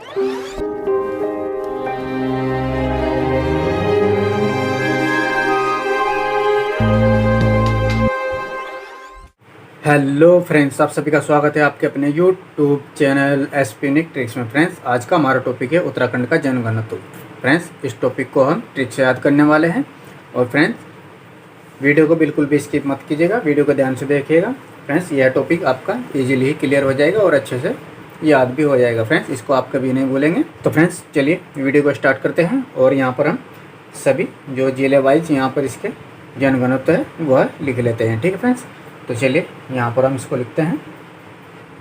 Hello friends, आप सभी का स्वागत है आपके अपने यूट्यूब चैनल एसपी ट्रिक्स में। फ्रेंड्स, आज का हमारा टॉपिक है उत्तराखंड का जनगणत्व। फ्रेंड्स, इस टॉपिक को हम ट्रिक से याद करने वाले हैं। और फ्रेंड्स, वीडियो को बिल्कुल भी स्किप मत कीजिएगा, वीडियो को ध्यान से देखिएगा। फ्रेंड्स, यह टॉपिक आपका इजीली ही क्लियर हो जाएगा और अच्छे से याद भी हो जाएगा। फ्रेंड्स, इसको आप कभी नहीं भूलेंगे। तो फ्रेंड्स, चलिए वीडियो को स्टार्ट करते हैं। और यहाँ पर हम सभी जो जिले वाइज यहाँ पर इसके जनगणत्व है वह लिख लेते हैं। ठीक है फ्रेंड्स, तो चलिए यहाँ पर हम इसको लिखते हैं।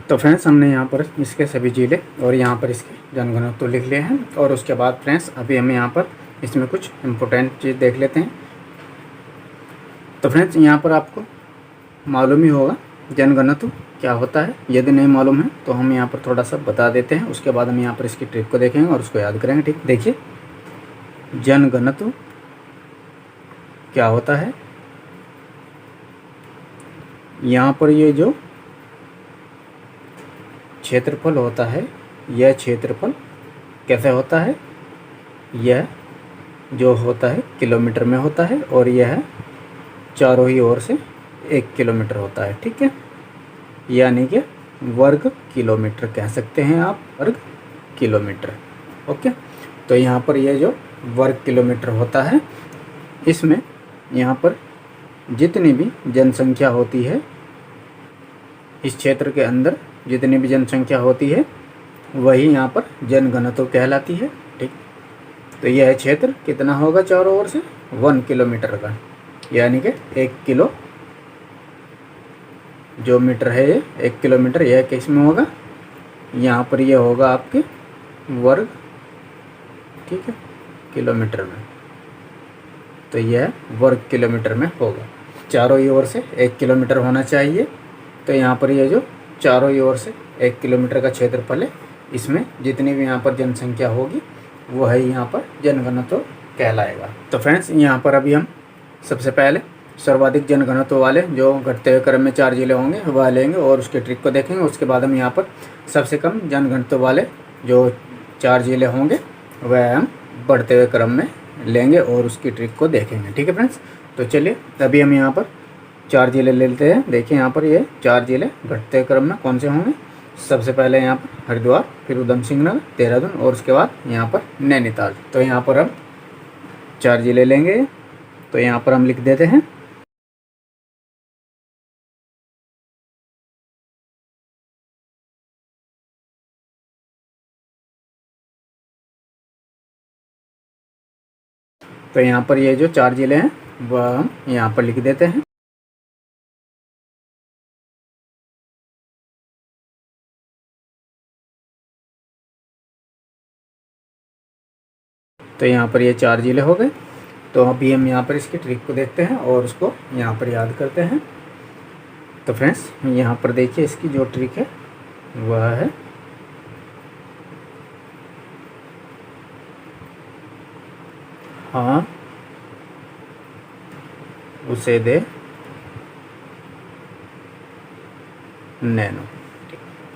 तो फ्रेंड्स, हमने यहाँ पर इसके सभी जिले और यहाँ पर इसके जनगणत्व लिख लिए हैं। और उसके बाद फ्रेंड्स, अभी हम यहाँ पर इसमें कुछ इम्पोर्टेंट चीज़ देख लेते हैं। तो फ्रेंड्स, यहाँ पर आपको मालूम ही होगा जनगणत्व क्या होता है। यदि नहीं मालूम है तो हम यहाँ पर थोड़ा सा बता देते हैं। उसके बाद हम यहाँ पर इसकी ट्रिक को देखेंगे और उसको याद करेंगे। ठीक, देखिए जनगणत्व क्या होता है। यहाँ पर ये जो क्षेत्रफल होता है, यह क्षेत्रफल कैसे होता है, यह जो होता है किलोमीटर में होता है और यह चारों ही ओर से 1 किलोमीटर होता है। ठीक है, यानी कि वर्ग किलोमीटर कह सकते हैं आप, वर्ग किलोमीटर। ओके, तो यहाँ पर यह जो वर्ग किलोमीटर होता है, इसमें यहाँ पर जितनी भी जनसंख्या होती है, इस क्षेत्र के अंदर जितनी भी जनसंख्या होती है वही यहाँ पर जनगणत्व कहलाती है। ठीक, तो यह क्षेत्र कितना होगा चारों ओर से 1 किलोमीटर का, यानी कि 1 किलो जो मीटर है ये 1 किलोमीटर, यह किस में होगा, यहाँ पर यह होगा आपके वर्ग, ठीक है, किलोमीटर में। तो यह वर्ग किलोमीटर में होगा। चारों ही ओर से 1 किलोमीटर होना चाहिए। तो यहाँ पर ये जो चारों ही ओर से 1 किलोमीटर का क्षेत्रफल है, इसमें जितनी भी यहाँ पर जनसंख्या होगी वो है यहाँ पर जनगणत्व कहलाएगा। तो फ्रेंड्स, यहाँ पर अभी हम सबसे पहले सर्वाधिक जनगणत्व वाले जो घटते हुए क्रम में 4 जिले होंगे वह लेंगे और उसके ट्रिक को देखेंगे। उसके बाद हम यहाँ पर सबसे कम जनगणत्व वाले जो 4 जिले होंगे वह हम बढ़ते हुए क्रम में लेंगे और उसकी ट्रिक को देखेंगे। ठीक है फ्रेंड्स, तो चलिए अभी हम यहाँ पर 4 जिले ले लेते हैं। देखिए यहाँ पर ये 4 जिले घटते क्रम में कौन से होंगे। सबसे पहले यहाँ पर हरिद्वार, फिर उधम सिंह नगर, देहरादून और उसके बाद यहाँ पर नैनीताल। तो यहाँ पर हम 4 जिले लेंगे, तो यहाँ पर हम लिख देते हैं। तो यहाँ पर ये जो 4 जिले हैं वह हम यहाँ पर लिख देते हैं। तो यहाँ पर ये 4 जिले हो गए। तो अभी हम यहाँ पर इसकी ट्रिक को देखते हैं और उसको यहाँ पर याद करते हैं। तो फ्रेंड्स, यहाँ पर देखिए इसकी जो ट्रिक है वह है हाँ उसे दे नैनो।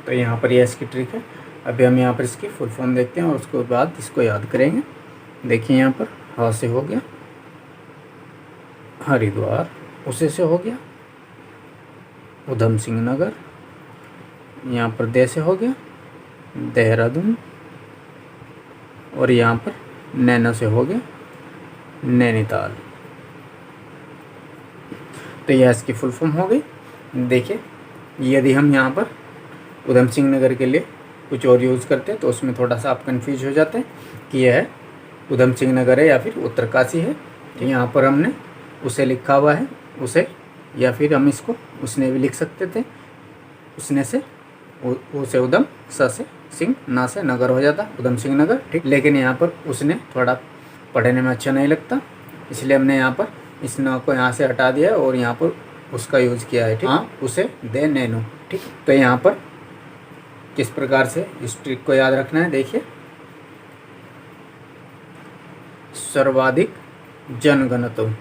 तो यहाँ पर यह इसकी ट्रिक है। अभी हम यहाँ पर इसकी फुल फॉर्म देखते हैं और उसके बाद इसको याद करेंगे। देखिए यहाँ पर हा से हो गया हरिद्वार, उसे से हो गया उधम सिंह नगर, यहाँ पर दे से हो गया देहरादून और यहाँ पर नैनो से हो गया नैनीताल। तो यह इसकी फुल फॉर्म हो गई। देखिए, यदि हम यहाँ पर उधम सिंह नगर के लिए कुछ और यूज़ करते हैं तो उसमें थोड़ा सा आप कंफ्यूज हो जाते हैं कि यह उधम सिंह नगर है या फिर उत्तरकाशी है। तो यहाँ पर हमने उसे लिखा हुआ है, उसे, या फिर हम इसको उसने भी लिख सकते थे, उसने से उसे उधम, स से सिंह, ना से नगर हो जाता उधम सिंह नगर। ठीक, लेकिन यहाँ पर उसने थोड़ा पढ़ने में अच्छा नहीं लगता, इसलिए हमने यहाँ पर इस न को यहाँ से हटा दिया और यहाँ पर उसका यूज़ किया है। ठीक, हाँ उसे दे नैनो। ठीक, तो यहाँ पर किस प्रकार से इस ट्रिक को याद रखना है, देखिए सर्वाधिक जनगणत्व।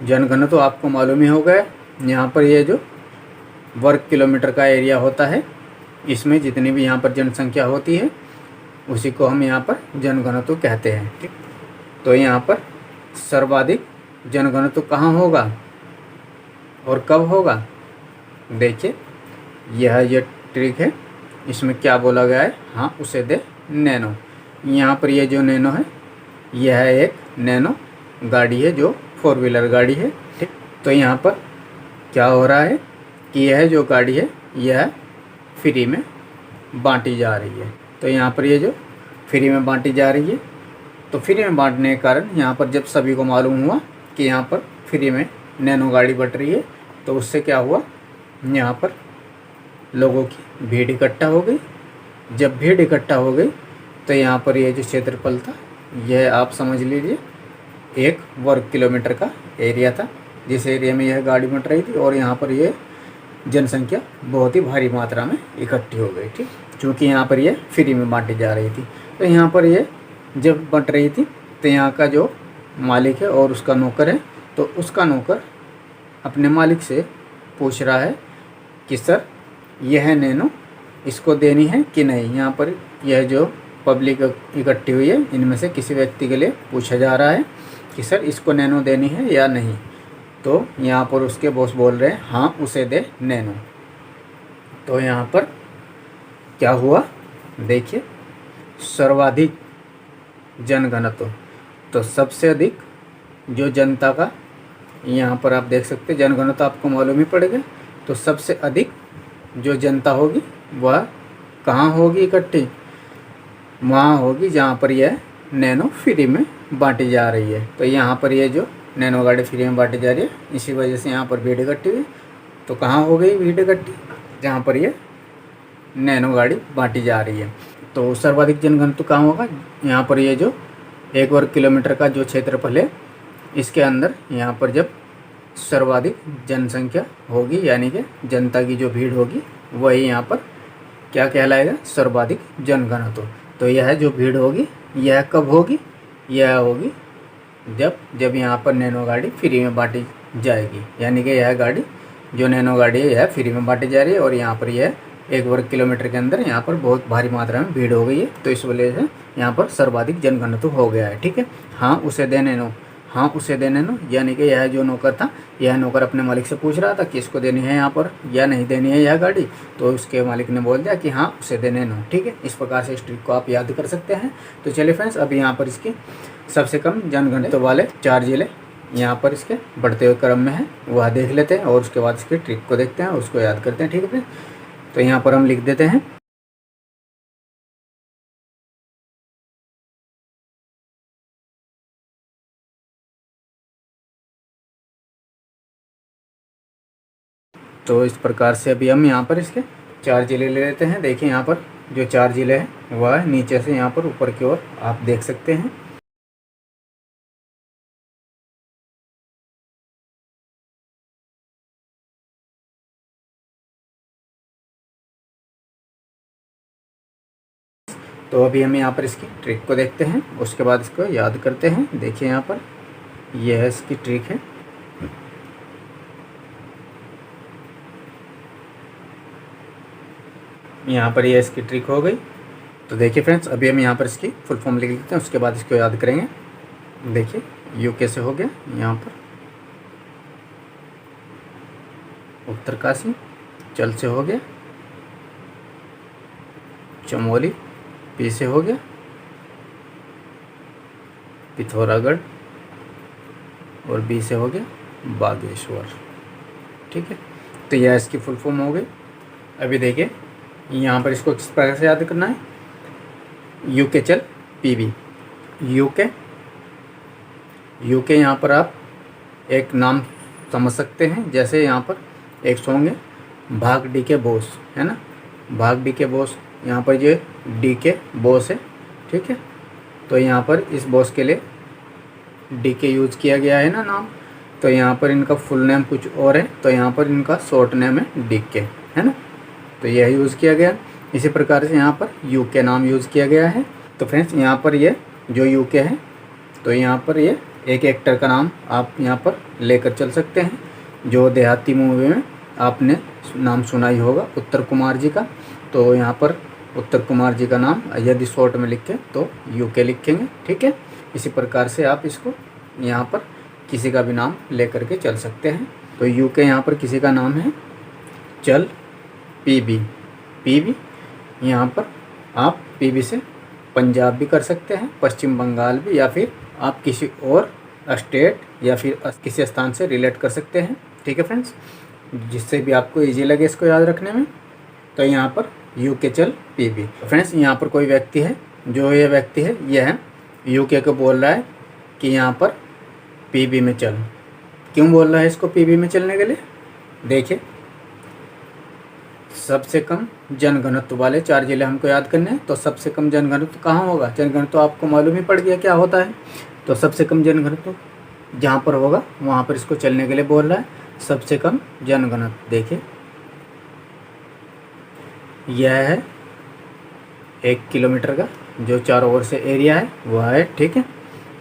जनगणत्व आपको मालूम ही होगा, यहाँ पर ये जो वर्ग किलोमीटर का एरिया होता है, इसमें जितनी भी यहाँ पर जनसंख्या होती है उसी को हम यहाँ पर जनघनत्व कहते हैं। ठीक, तो यहाँ पर सर्वाधिक जनघनत्व कहाँ होगा और कब होगा? देखिए यह ट्रिक है, इसमें क्या बोला गया है, हाँ उसे दे नैनो। यहाँ पर ये जो नैनो है यह एक नैनो गाड़ी है जो 4 व्हीलर गाड़ी है। ठीक, तो यहाँ पर क्या हो रहा है कि यह जो गाड़ी है यह फ्री में बांटी जा रही है। तो यहाँ पर ये जो फ्री में बांटी जा रही है, तो फ्री में बांटने के कारण यहाँ पर जब सभी को मालूम हुआ कि यहाँ पर फ्री में नैनो गाड़ी बट रही है, तो उससे क्या हुआ, यहाँ पर लोगों की भीड़ इकट्ठा हो गई। जब भीड़ इकट्ठा हो गई तो यहाँ पर ये जो क्षेत्रफल था यह आप समझ लीजिए 1 वर्ग किलोमीटर का एरिया था, जिस एरिया में यह गाड़ी बट रही थी। और यहाँ पर ये जनसंख्या बहुत ही भारी मात्रा में इकट्ठी हो गई। ठीक, क्योंकि यहाँ पर ये फ्री में बांटी जा रही थी। तो यहाँ पर ये जब बट रही थी तो यहाँ का जो मालिक है और उसका नौकर है, तो उसका नौकर अपने मालिक से पूछ रहा है कि सर यह नैनो इसको देनी है कि नहीं। यहाँ पर यह जो पब्लिक इकट्ठी हुई है इनमें से किसी व्यक्ति के लिए पूछा जा रहा है कि सर इसको नैनो देनी है या नहीं। तो यहाँ पर उसके बॉस बोल रहे हैं हाँ उसे दे नैनो। तो यहाँ पर क्या हुआ, देखिए सर्वाधिक जनघनत्व, तो सबसे अधिक जो जनता का, यहाँ पर आप देख सकते हैं जनघनत्व आपको मालूम ही पड़ेगा। तो सबसे अधिक जो जनता होगी वह कहाँ होगी इकट्ठी, वहाँ होगी जहाँ पर यह नैनो फ्री में बांटी जा रही है। तो यहाँ पर ये जो नैनो गाड़ी फ्री में बांटी जा रही है, इसी वजह से यहाँ पर भीड़ इकट्ठी हुई। तो कहाँ हो गई भीड़ इकट्ठी, जहाँ पर ये नैनो गाड़ी बांटी जा रही है। तो सर्वाधिक जनघनत्व कहाँ होगा, यहाँ पर ये जो 1 वर्ग किलोमीटर का जो क्षेत्रफल है इसके अंदर यहाँ पर जब सर्वाधिक जनसंख्या होगी, यानी कि जनता की जो भीड़ होगी वही यहाँ पर क्या कहलाएगा, सर्वाधिक जनघनत्व। तो यह जो भीड़ होगी यह कब होगी, यह होगी जब यहाँ पर नैनो गाड़ी फ्री में बांटी जाएगी। यानी कि यह गाड़ी जो नैनो गाड़ी है यह फ्री में बांटी जा रही है और यहाँ पर यह 1 वर्ग किलोमीटर के अंदर यहाँ पर बहुत भारी मात्रा में भीड़ हो गई है। तो इस वजह से यहाँ पर सर्वाधिक जनघनत्व हो गया है। ठीक है, हाँ उसे दे नैनो, हाँ उसे देने नो, यानी कि यह जो नौकर था यह नौकर अपने मालिक से पूछ रहा था कि इसको देनी है यहाँ पर या नहीं देनी है यह गाड़ी। तो उसके मालिक ने बोल दिया कि हाँ उसे देने नो। ठीक है, इस प्रकार से इस ट्रिक को आप याद कर सकते हैं। तो चलिए फ्रेंड्स, अभी यहाँ पर इसकी सबसे कम जनघनत्व वाले 4 जिले यहाँ पर इसके बढ़ते हुए क्रम में है, वह देख लेते हैं और उसके बाद इसके ट्रिक को देखते हैं और उसको याद करते हैं। ठीक है, तो यहाँ पर हम लिख देते हैं तो इस प्रकार से अभी हम यहाँ पर इसके 4 जिले ले लेते हैं। देखिए यहाँ पर जो 4 जिले हैं वह नीचे से यहाँ पर ऊपर की ओर आप देख सकते हैं। तो अभी हम यहाँ पर इसकी ट्रिक को देखते हैं, उसके बाद इसको याद करते हैं। देखिए यहाँ पर यह है इसकी ट्रिक है। यहाँ पर यह इसकी ट्रिक हो गई। तो देखिए फ्रेंड्स, अभी हम यहाँ पर इसकी फुल फॉर्म लिख लेते हैं, उसके बाद इसको याद करेंगे। देखिए यू कैसे हो गया, यहाँ पर उत्तरकाशी, चल से हो गया चमोली, पी से हो गया पिथौरागढ़ और बी से हो गया बागेश्वर। ठीक है, तो यह इसकी फुल फॉर्म हो गई। अभी देखिए यहाँ पर इसको किस प्रकार से याद करना है। यूके चल पीबी, यूके यहाँ पर आप एक नाम समझ सकते हैं। जैसे यहाँ पर एक सॉन्ग है भाग डी के बॉस, है ना, भाग डी के बॉस, यहाँ पर ये डी के बॉस है। ठीक है, तो यहाँ पर इस बॉस के लिए डी के यूज़ किया गया है ना नाम। तो यहाँ पर इनका फुल नेम कुछ और है, तो यहाँ पर इनका शॉर्ट नेम है डी के, है ना, तो यह यूज़ किया गया। इसी प्रकार से यहाँ पर यूके नाम यूज़ किया गया है। तो फ्रेंड्स यहाँ पर ये जो यूके है, तो यहाँ पर ये एक एक्टर का नाम आप यहाँ पर लेकर चल सकते हैं, जो देहाती मूवी में आपने नाम सुना ही होगा, उत्तर कुमार जी का। तो यहाँ पर उत्तर कुमार जी का नाम यदि शॉर्ट में लिखें तो यूके लिखेंगे, ठीक है। इसी प्रकार से आप इसको यहाँ पर किसी का भी नाम लेकर के चल सकते हैं। तो यूके यहाँ पर किसी का नाम है, चल पीबी, पीबी। यहाँ पर आप पीबी से पंजाब भी कर सकते हैं, पश्चिम बंगाल भी, या फिर आप किसी और स्टेट या फिर किसी स्थान से रिलेट कर सकते हैं, ठीक है फ्रेंड्स, जिससे भी आपको इजी लगे इसको याद रखने में। तो यहाँ पर यूके चल पीबी। फ्रेंड्स यहाँ पर कोई व्यक्ति है, जो ये व्यक्ति है यह यूके को बोल रहा है कि यहाँ पर पीबी में चल। क्यों बोल रहा है इसको पीबी में चलने के लिए? देखिए, सबसे कम जनघनत्व वाले 4 जिले हमको याद करने हैं। तो सबसे कम जनघनत्व कहाँ होगा? जनघनत्व तो आपको मालूम ही पड़ गया क्या होता है। तो सबसे कम जनघनत्व जहाँ पर होगा वहाँ पर इसको चलने के लिए बोल रहा है। सबसे कम जनघनत्व देखिए, यह है 1 किलोमीटर का, जो चारों ओर से एरिया है वह है, ठीक है।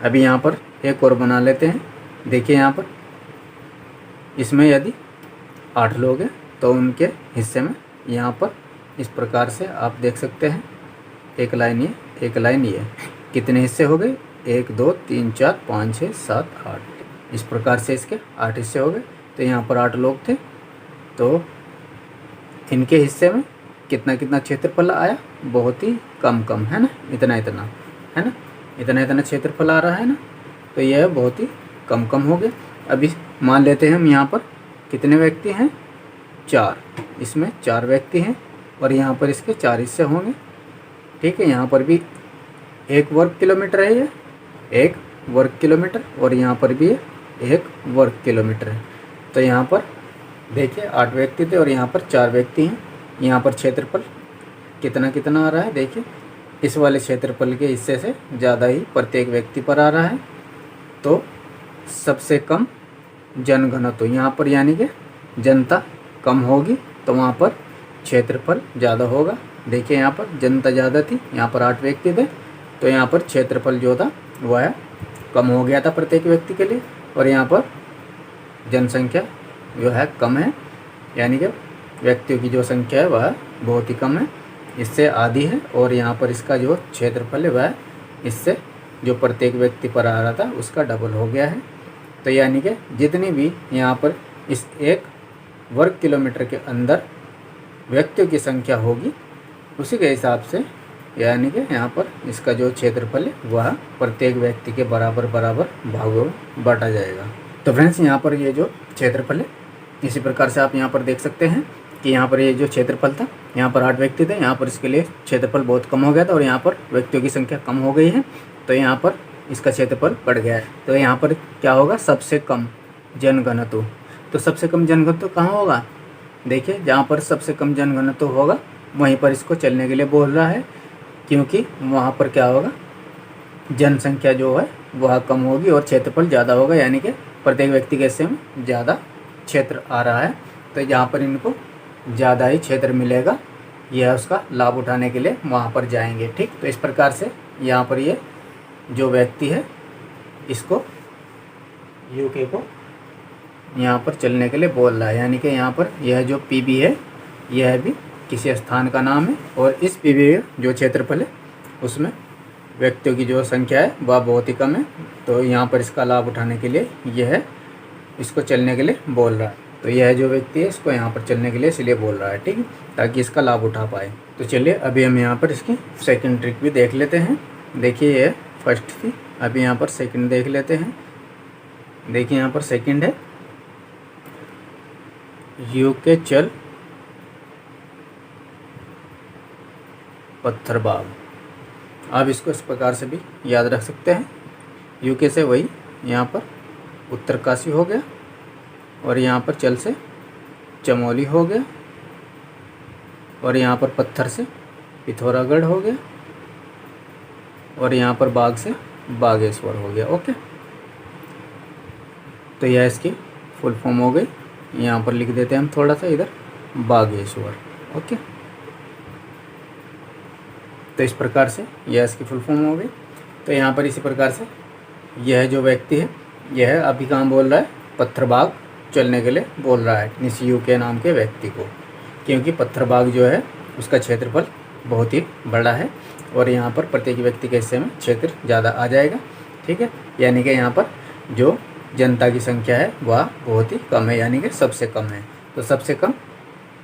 अभी यहाँ पर एक और बना लेते हैं। देखिए यहाँ पर इसमें यदि 8 लोग हैं तो उनके हिस्से में यहाँ पर इस प्रकार से आप देख सकते हैं, एक लाइन ये, एक लाइन ये। कितने हिस्से हो गए? 1 2 3 4 5 6 7 8। इस प्रकार से इसके 8 हिस्से हो गए। तो यहाँ पर 8 लोग थे, तो इनके हिस्से में कितना कितना क्षेत्रफल आया? बहुत ही कम कम, है ना, इतना इतना, है ना, इतना इतना क्षेत्रफल आ रहा है ना। तो यह बहुत ही कम कम हो गया। अभी मान लेते हैं हम यहाँ पर कितने व्यक्ति हैं? 4। इसमें 4 व्यक्ति हैं और यहाँ पर इसके 4 हिस्से होंगे, ठीक है। यहाँ पर भी 1 वर्ग किलोमीटर है, ये 1 वर्ग किलोमीटर, और यहाँ पर भी 1 वर्ग किलोमीटर है। तो यहाँ पर देखिए 8 व्यक्ति थे और यहाँ पर 4 व्यक्ति हैं। यहाँ पर क्षेत्रफल कितना कितना आ रहा है? देखिए, इस वाले क्षेत्रफल के हिस्से से ज़्यादा ही प्रत्येक व्यक्ति पर आ रहा है। तो सबसे कम जनघनत्व यहाँ पर, यानी कि जनता कम होगी तो वहाँ पर क्षेत्रफल ज़्यादा होगा। देखिए यहाँ पर जनता ज़्यादा थी, यहाँ पर 8 व्यक्ति थे, तो यहाँ पर क्षेत्रफल जो था वह कम हो गया था प्रत्येक व्यक्ति के लिए, और यहाँ पर जनसंख्या जो है कम है, यानी कि व्यक्तियों की जो संख्या है वह बहुत ही कम है, इससे आधी है। और यहाँ पर इसका जो क्षेत्रफल है वह इससे जो प्रत्येक व्यक्ति पर आ रहा था उसका डबल हो गया है। तो यानी कि जितनी भी यहाँ पर इस 1 वर्ग किलोमीटर के अंदर व्यक्तियों की संख्या होगी, उसी के हिसाब से यानी कि यहाँ पर इसका जो क्षेत्रफल है वह प्रत्येक व्यक्ति के बराबर बराबर भागों में बांटा जाएगा। तो फ्रेंड्स यहाँ पर ये जो क्षेत्रफल है, इसी प्रकार से आप यहाँ पर देख सकते हैं कि यहाँ पर ये जो क्षेत्रफल था, यहाँ पर 8 व्यक्ति थे, यहाँ पर इसके लिए क्षेत्रफल बहुत कम हो गया था और यहाँ पर व्यक्तियों की संख्या कम हो गई है, तो यहाँ पर इसका क्षेत्रफल बढ़ गया है। तो यहाँ पर क्या होगा? सबसे कम जनघनत्व। तो सबसे कम जनघनत्व कहाँ होगा? देखिए, जहाँ पर सबसे कम जनघनत्व होगा वहीं पर इसको चलने के लिए बोल रहा है, क्योंकि वहाँ पर क्या होगा? जनसंख्या जो है वह कम होगी और क्षेत्रफल ज़्यादा होगा, यानी कि प्रत्येक व्यक्ति के हिस्से में ज़्यादा क्षेत्र आ रहा है। तो जहाँ पर इनको ज़्यादा ही क्षेत्र मिलेगा, यह उसका लाभ उठाने के लिए वहाँ पर जाएंगे, ठीक। तो इस प्रकार से यहाँ पर ये जो व्यक्ति है इसको यूके को यहाँ पर चलने के लिए बोल रहा है, यानी कि यहाँ पर यह जो पीबी है यह भी किसी स्थान का नाम है, और इस पीबी का जो क्षेत्रफल है उसमें व्यक्तियों की जो संख्या है वह बहुत ही कम है। तो यहाँ पर इसका लाभ उठाने के लिए यह इसको चलने के लिए बोल रहा है। तो यह जो व्यक्ति है इसको यहाँ पर चलने के लिए इसलिए बोल रहा है, ठीक है, ताकि इसका लाभ उठा पाए। तो चलिए अभी हम यहाँ पर इसकी सेकंड ट्रिक भी देख लेते हैं। देखिए यह फर्स्ट थी, अभी यहाँ पर सेकंड देख लेते हैं। देखिए यहाँ पर सेकंड है, यूके चल पत्थरबाग। आप इसको इस प्रकार से भी याद रख सकते हैं। यूके से वही यहाँ पर उत्तरकाशी हो गया, और यहाँ पर चल से चमोली हो गया, और यहाँ पर पत्थर से पिथौरागढ़ हो गया, और यहाँ पर बाग से बागेश्वर हो गया। ओके, तो यह इसकी फुल फॉर्म हो गई। यहाँ पर लिख देते हैं हम थोड़ा सा इधर, बागेश्वर। ओके, तो इस प्रकार से यह इसकी फुल फॉर्म हो गई। तो यहाँ पर इसी प्रकार से यह जो व्यक्ति है यह अभी कहाँ बोल रहा है? पत्थरबाग चलने के लिए बोल रहा है इस यूके नाम के व्यक्ति को, क्योंकि पत्थरबाग जो है उसका क्षेत्रफल बहुत ही बड़ा है और यहाँ पर प्रत्येक व्यक्ति के हिस्से में क्षेत्र ज़्यादा आ जाएगा। ठीक है, यानी कि यहाँ पर जो जनता की संख्या है वह बहुत ही कम है, यानी कि सबसे कम है। तो सबसे कम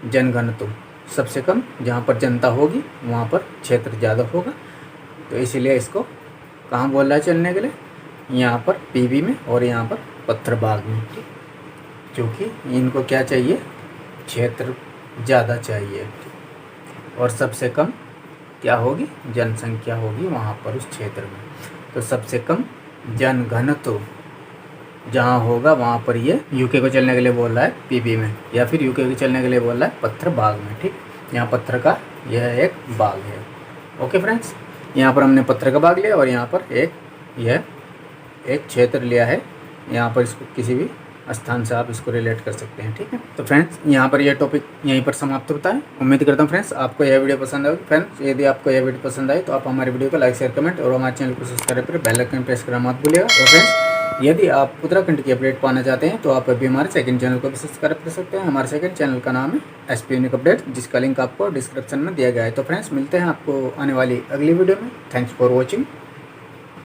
जनघनत्व, सबसे कम जहाँ पर जनता होगी वहाँ पर क्षेत्र ज़्यादा होगा। तो इसीलिए इसको कहाँ बोल रहा है चलने के लिए, यहाँ पर पीबी में और यहाँ पर पत्थर बाग में, क्योंकि इनको क्या चाहिए, क्षेत्र ज़्यादा चाहिए और सबसे कम क्या होगी, जनसंख्या होगी वहाँ पर उस क्षेत्र में। तो सबसे कम जनघनत्व जहाँ होगा वहाँ पर ये यूके को चलने के लिए बोल रहा है पीबी में, या फिर यूके को चलने के लिए बोल रहा है पत्थर बाग में। ठीक, यहाँ पत्थर का यह एक बाग है। ओके फ्रेंड्स, यहाँ पर हमने पत्थर का बाग लिया और यहाँ पर यह एक क्षेत्र लिया है। यहाँ पर इसको किसी भी स्थान से आप इसको रिलेट कर सकते हैं। ठीक है, तो फ्रेंड्स यहाँ पर यह टॉपिक यहीं पर समाप्त होता है। उम्मीद करता हूँ फ्रेंड्स आपको यह वीडियो पसंद आएगी। फ्रेंड्स यदि आपको यह वीडियो पसंद आए तो आप हमारे वीडियो को लाइक शेयर कमेंट और हमारे चैनल को सब्सक्राइब कर बेल आइकन प्रेस करना मत भूलिएगा। और फ्रेंड्स यदि आप उत्तराखंड की अपडेट पाना चाहते हैं तो आप अभी हमारे सेकंड चैनल को भी सब्सक्राइब कर सकते हैं। हमारे सेकंड चैनल का नाम है एसपी यूनिक अपडेट, जिसका लिंक आपको डिस्क्रिप्शन में दिया गया है। तो फ्रेंड्स मिलते हैं आपको आने वाली अगली वीडियो में। Thanks for watching.